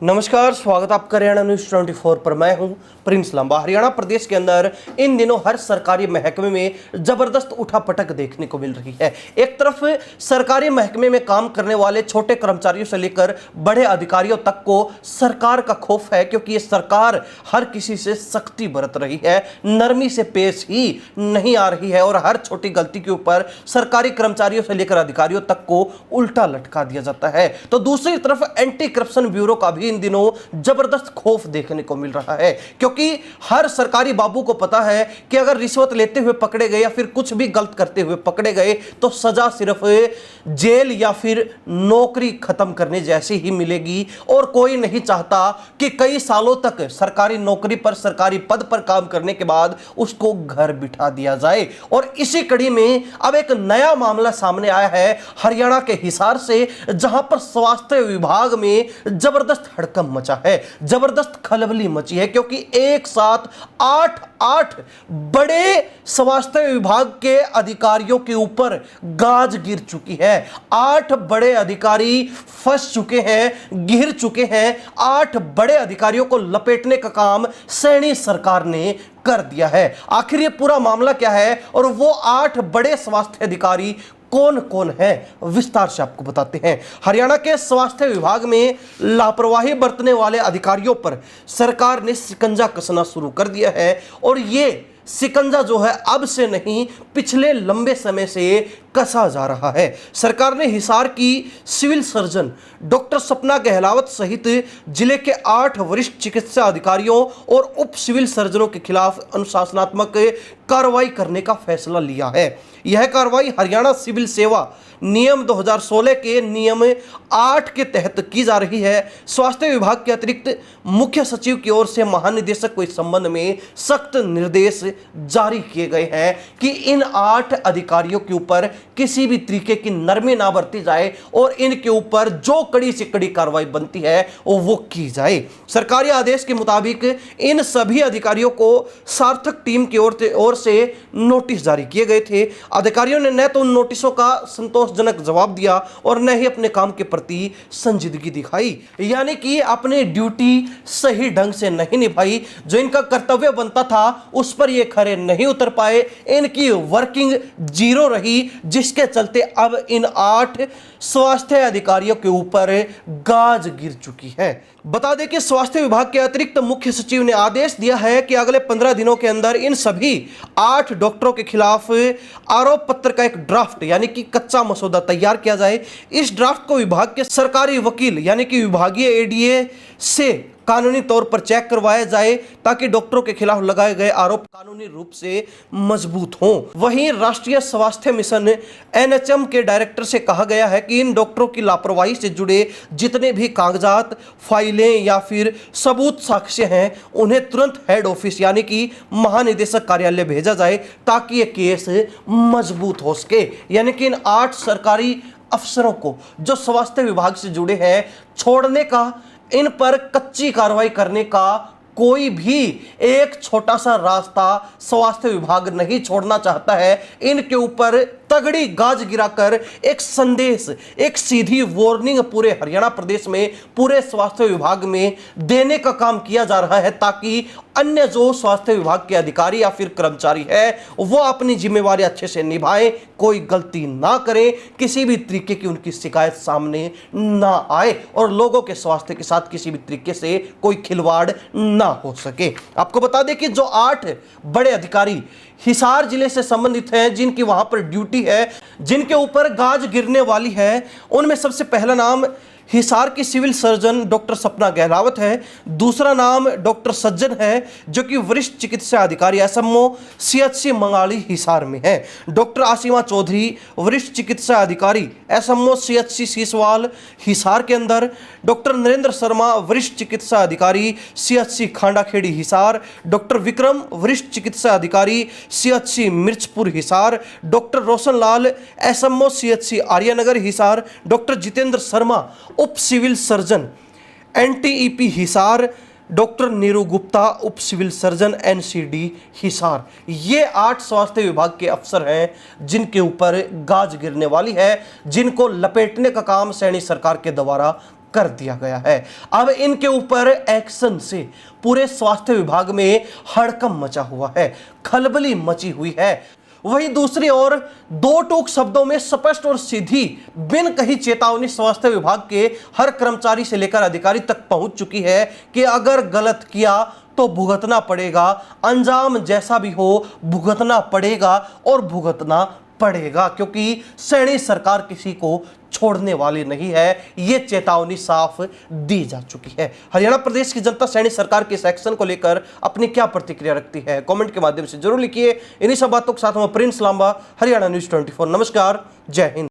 नमस्कार, स्वागत आपका हरियाणा न्यूज 24 पर। मैं हूं प्रिंस लांबा। हरियाणा प्रदेश के अंदर इन दिनों हर सरकारी महकमे में जबरदस्त उठापटक देखने को मिल रही है। एक तरफ सरकारी महकमे में काम करने वाले छोटे कर्मचारियों से लेकर बड़े अधिकारियों तक को सरकार का खौफ है, क्योंकि ये सरकार हर किसी से सख्ती बरत रही है, नरमी से पेश ही नहीं आ रही है और हर छोटी गलती के ऊपर सरकारी कर्मचारियों से लेकर अधिकारियों तक को उल्टा लटका दिया जाता है। तो दूसरी तरफ एंटी करप्शन ब्यूरो का भी इन दिनों जबरदस्त खौफ देखने को मिल रहा है, क्योंकि हर सरकारी बाबू को पता है कि अगर रिश्वत लेते हुए पकड़े गए या फिर कुछ भी गलत करते हुए पकड़े गए तो सजा सिर्फ जेल या फिर नौकरी खत्म करने जैसी ही मिलेगी। और कोई नहीं चाहता कि कई सालों तक सरकारी नौकरी पर, सरकारी पद पर काम करने के बाद उसको घर बिठा दिया जाए। और इसी कड़ी में अब एक नया मामला सामने आया है हरियाणा के हिसार से, जहां पर स्वास्थ्य विभाग में जबरदस्त हड़कंप मचा है, जबरदस्त खलबली मची है, क्योंकि एक साथ आठ बड़े स्वास्थ्य विभाग के अधिकारियों के ऊपर गाज गिर चुकी है। 8 बड़े अधिकारी फंस चुके हैं, गिर चुके हैं। 8 बड़े अधिकारियों को लपेटने का काम सैनी सरकार ने कर दिया है। आखिर ये पूरा मामला क्या है और वो 8 बड़े स्वास्थ्य अधिकारी कौन कौन है, विस्तार से आपको बताते हैं। हरियाणा के स्वास्थ्य विभाग में लापरवाही बरतने वाले अधिकारियों पर सरकार ने शिकंजा कसना शुरू कर दिया है, और ये शिकंजा जो है अब से नहीं, पिछले लंबे समय से कसा जा रहा है। सरकार ने हिसार की सिविल सर्जन डॉक्टर सपना गहलावत सहित जिले के 8 वरिष्ठ चिकित्सा अधिकारियों और उप सिविल सर्जनों के खिलाफ अनुशासनात्मक कार्रवाई करने का फैसला लिया है। यह कार्रवाई हरियाणा सिविल सेवा नियम 2016 के नियम 8 के तहत की जा रही है। स्वास्थ्य विभाग के अतिरिक्त मुख्य सचिव की ओर से महानिदेशक को इस संबंध में सख्त निर्देश जारी किए गए हैं कि इन 8 अधिकारियों के ऊपर किसी भी तरीके की नरमी ना बरती जाए और इनके ऊपर जो कड़ी से कड़ी कार्रवाई बनती है वो की जाए। सरकारी आदेश के मुताबिक इन सभी अधिकारियों को सार्थक टीम की ओर से नोटिस जारी किए गए थे। अधिकारियों ने न तो उन नोटिसों का संतोषजनक जवाब दिया और न ही अपने काम के प्रति संजीदगी दिखाई, यानी कि अपनी ड्यूटी सही ढंग से नहीं निभाई। जो इनका कर्तव्य बनता था उस पर ये खरे नहीं उतर पाए, इनकी वर्किंग जीरो रही, जिसके चलते अब इन 8 स्वास्थ्य अधिकारियों के ऊपर गाज गिर चुकी है। बता दें कि स्वास्थ्य विभाग के अतिरिक्त मुख्य सचिव ने आदेश दिया है कि अगले 15 दिनों के अंदर इन सभी 8 डॉक्टरों के खिलाफ आरोप पत्र का एक ड्राफ्ट यानी कि कच्चा मसौदा तैयार किया जाए। इस ड्राफ्ट को विभाग के सरकारी वकील यानी कि विभागीय एडीए से कानूनी तौर पर चेक करवाया जाए, ताकि डॉक्टरों के खिलाफ लगाए गए आरोप कानूनी रूप से मजबूत हों। वहीं राष्ट्रीय स्वास्थ्य मिशन एनएचएम के डायरेक्टर से कहा गया है कि इन डॉक्टरों की लापरवाही से जुड़े जितने भी कागजात, फाइलें या फिर सबूत साक्ष्य हैं, उन्हें तुरंत हेड ऑफिस यानी कि महानिदेशक कार्यालय भेजा जाए, ताकि ये केस मजबूत हो सके। यानी कि इन 8 सरकारी अफसरों को जो स्वास्थ्य विभाग से जुड़े हैं छोड़ने का, इन पर कच्ची कार्रवाई करने का कोई भी एक छोटा सा रास्ता स्वास्थ्य विभाग नहीं छोड़ना चाहता है। इनके ऊपर तगड़ी गाज गिराकर एक संदेश, एक सीधी वार्निंग पूरे हरियाणा प्रदेश में, पूरे स्वास्थ्य विभाग में देने का काम किया जा रहा है, ताकि अन्य जो स्वास्थ्य विभाग के अधिकारी या फिर कर्मचारी है वो अपनी जिम्मेवारी अच्छे से निभाएं, कोई गलती ना करें, किसी भी तरीके की उनकी शिकायत सामने ना आए और लोगों के स्वास्थ्य के साथ किसी भी तरीके से कोई खिलवाड़ ना हो सके। आपको बता दें कि जो 8 बड़े अधिकारी हिसार जिले से संबंधित हैं, जिनकी वहां पर ड्यूटी है, जिनके ऊपर गाज गिरने वाली है, उनमें सबसे पहला नाम हिसार की सिविल सर्जन डॉक्टर सपना गहलावत है। दूसरा नाम डॉक्टर सज्जन है, जो कि वरिष्ठ चिकित्सा अधिकारी एसएमओ सीएचसी मंगाली हिसार में है। डॉक्टर आसिमा चौधरी वरिष्ठ चिकित्सा अधिकारी एसएमओ सीएचसी सीसवाल हिसार के अंदर। डॉक्टर नरेंद्र शर्मा वरिष्ठ चिकित्सा अधिकारी सीएचसी खांडाखेड़ी हिसार। डॉक्टर विक्रम वरिष्ठ चिकित्सा अधिकारी CHC Mirchpur Hisar. Doctor Roshan Lal SMO CHC Aryanagar Hisar. Doctor Jitendra Sharma उप civil surgeon NTEP Hisar. Doctor Neeru Gupta उप सिविल सर्जन एनसीडी हिसार। ये 8 स्वास्थ्य विभाग के अफसर हैं जिनके ऊपर गाज गिरने वाली है, जिनको लपेटने का काम सैनी सरकार के द्वारा कर दिया गया है। अब इनके ऊपर एक्शन से पूरे स्वास्थ्य विभाग में हड़कंप मचा हुआ है, खलबली मची हुई है। वहीं दूसरी ओर दो टूक शब्दों में स्पष्ट और सीधी बिन कही चेतावनी स्वास्थ्य विभाग के हर कर्मचारी से लेकर अधिकारी तक पहुंच चुकी है कि अगर गलत किया तो भुगतना पड़ेगा, अंजाम जैसा भी हो भुगतना पड़ेगा और भुगतना पड़ेगा, क्योंकि सैनी सरकार किसी को छोड़ने वाली नहीं है। यह चेतावनी साफ दी जा चुकी है। हरियाणा प्रदेश की जनता सैनी सरकार के इस एक्शन को लेकर अपनी क्या प्रतिक्रिया रखती है, कमेंट के माध्यम से जरूर लिखिए। इन्हीं सब बातों के साथ मैं प्रिंस लांबा, हरियाणा न्यूज़ 24। नमस्कार, जय हिंद।